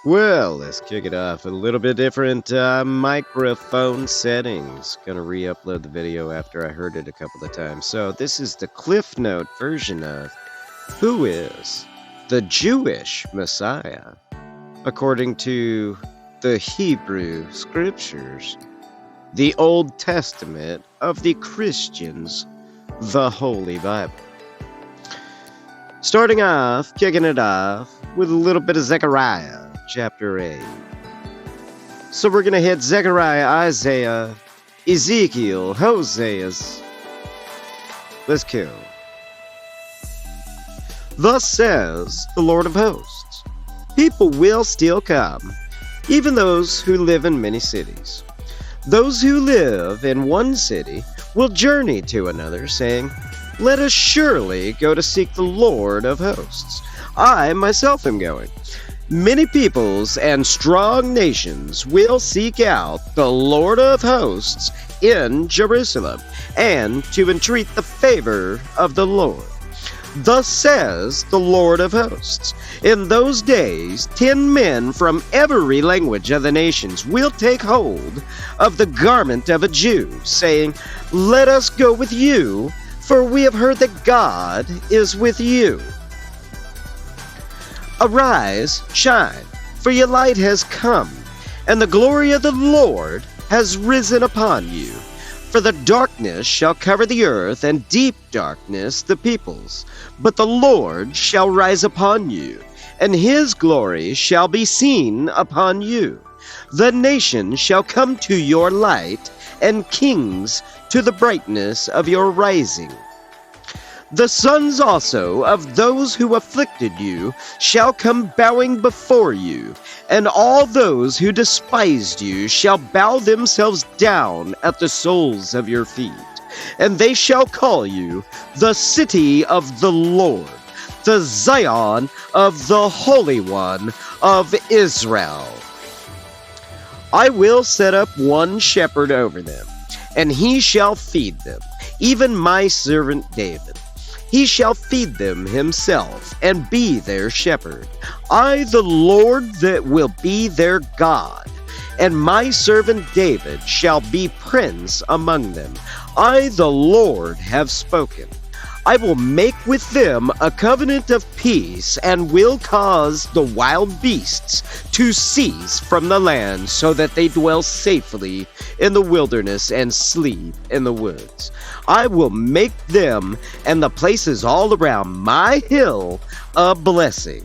Well, let's kick it off. A little bit different microphone settings. Gonna re-upload the video after I heard it a couple of times. So this is the Cliff Note version of who is the Jewish Messiah, according to the Hebrew Scriptures, the Old Testament of the Christians, the Holy Bible. Starting off, kicking it off with a little bit of Zechariah. Chapter 8. So we're going to hit Zechariah, Isaiah, Ezekiel, Hosea. Let's go. Thus says the Lord of hosts, people will still come, even those who live in many cities. Those who live in one city will journey to another, saying, let us surely go to seek the Lord of hosts. I myself am going. Many peoples and strong nations will seek out the Lord of hosts in Jerusalem, and to entreat the favor of the Lord. Thus says the Lord of hosts, in those days 10 men from every language of the nations will take hold of the garment of a Jew, saying, let us go with you, for we have heard that God is with you. Arise, shine, for your light has come, and the glory of the Lord has risen upon you. For the darkness shall cover the earth, and deep darkness the peoples. But the Lord shall rise upon you, and his glory shall be seen upon you. The nations shall come to your light, and kings to the brightness of your rising. The sons also of those who afflicted you shall come bowing before you, and all those who despised you shall bow themselves down at the soles of your feet. And they shall call you the city of the Lord, the Zion of the Holy One of Israel. I will set up one shepherd over them, and he shall feed them, even my servant David. He shall feed them himself, and be their shepherd. I, the Lord, that will be their God, and my servant David shall be prince among them. I, the Lord, have spoken. I will make with them a covenant of peace, and will cause the wild beasts to cease from the land, so that they dwell safely in the wilderness and sleep in the woods. I will make them and the places all around my hill a blessing,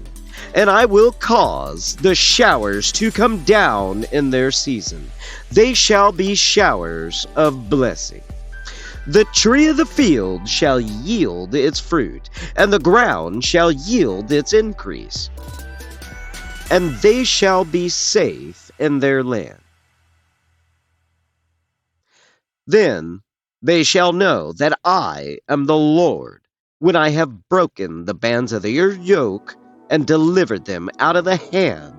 and I will cause the showers to come down in their season. They shall be showers of blessing. The tree of the field shall yield its fruit, and the ground shall yield its increase, and they shall be safe in their land. Then they shall know that I am the Lord, when I have broken the bands of their yoke and delivered them out of the hand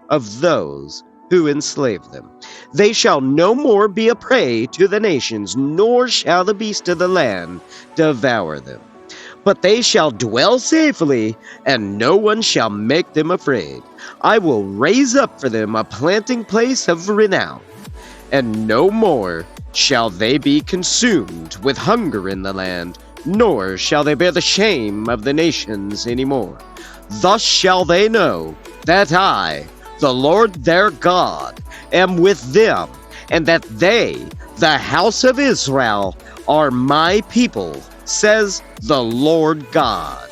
of those who enslave them. They shall no more be a prey to the nations, nor shall the beast of the land devour them. But they shall dwell safely, and no one shall make them afraid. I will raise up for them a planting place of renown, and no more shall they be consumed with hunger in the land, nor shall they bear the shame of the nations any more. Thus shall they know that I, the Lord their God, am with them, and that they, the house of Israel, are my people, says the Lord God.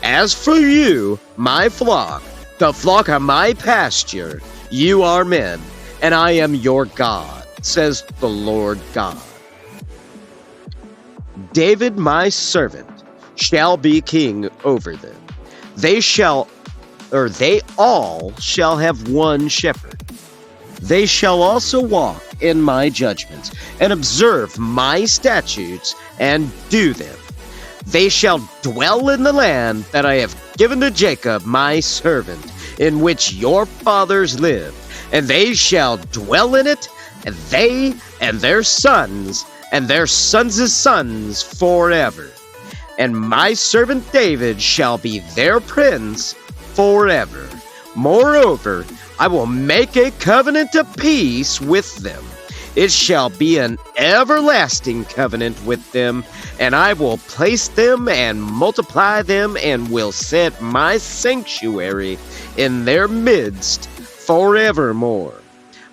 As for you, my flock, the flock of my pasture, you are men, and I am your God, says the Lord God. David my servant shall be king over them. They all shall have one shepherd. They shall also walk in my judgments, and observe my statutes, and do them. They shall dwell in the land that I have given to Jacob my servant, in which your fathers lived, and they shall dwell in it, and they and their sons forever. And my servant David shall be their prince forever. Moreover, I will make a covenant of peace with them. It shall be an everlasting covenant with them, and I will place them and multiply them, and will set my sanctuary in their midst forevermore.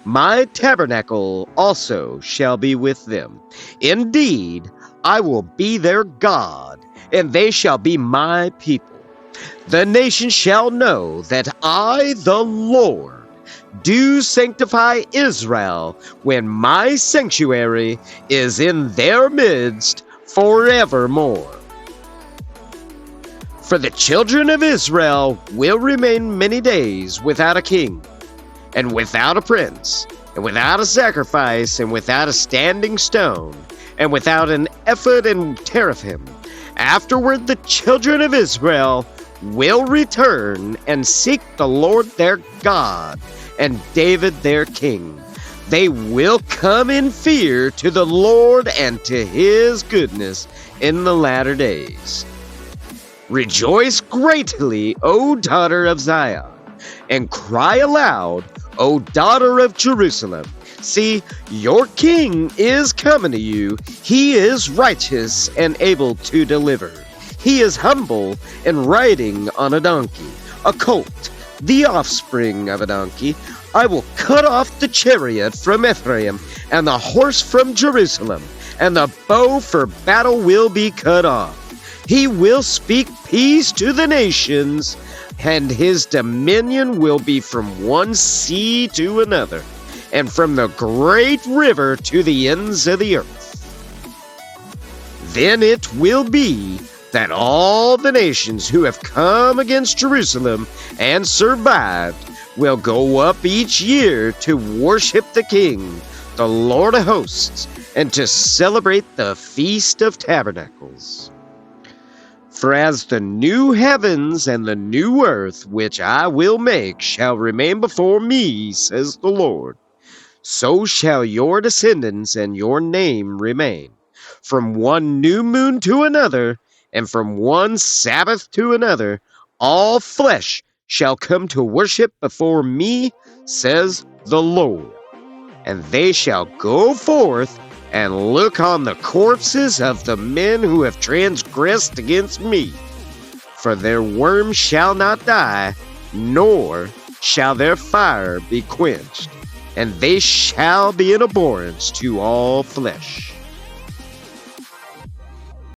My tabernacle also shall be with them. Indeed, I will be their God, and they shall be my people. The nations shall know that I, the Lord, do sanctify Israel when my sanctuary is in their midst forevermore. For the children of Israel will remain many days without a king, and without a prince, and without a sacrifice, and without a standing stone, and without an ephod and teraphim. Afterward the children of Israel will return and seek the Lord their God and David their king. They will come in fear to the Lord and to his goodness in the latter days. Rejoice greatly, O daughter of Zion, and cry aloud, O daughter of Jerusalem. See, your king is coming to you. He is righteous and able to deliver. He is humble and riding on a donkey, a colt, the offspring of a donkey. I will cut off the chariot from Ephraim, and the horse from Jerusalem, and the bow for battle will be cut off. He will speak peace to the nations, and his dominion will be from one sea to another, and from the great river to the ends of the earth. Then it will be that all the nations who have come against Jerusalem and survived will go up each year to worship the King, the Lord of hosts, and to celebrate the Feast of Tabernacles. For as the new heavens and the new earth which I will make shall remain before me, says the Lord, so shall your descendants and your name remain. From one new moon to another, and from one Sabbath to another, all flesh shall come to worship before me, says the Lord. And they shall go forth and look on the corpses of the men who have transgressed against me. For their worm shall not die, nor shall their fire be quenched, and they shall be an abhorrence to all flesh.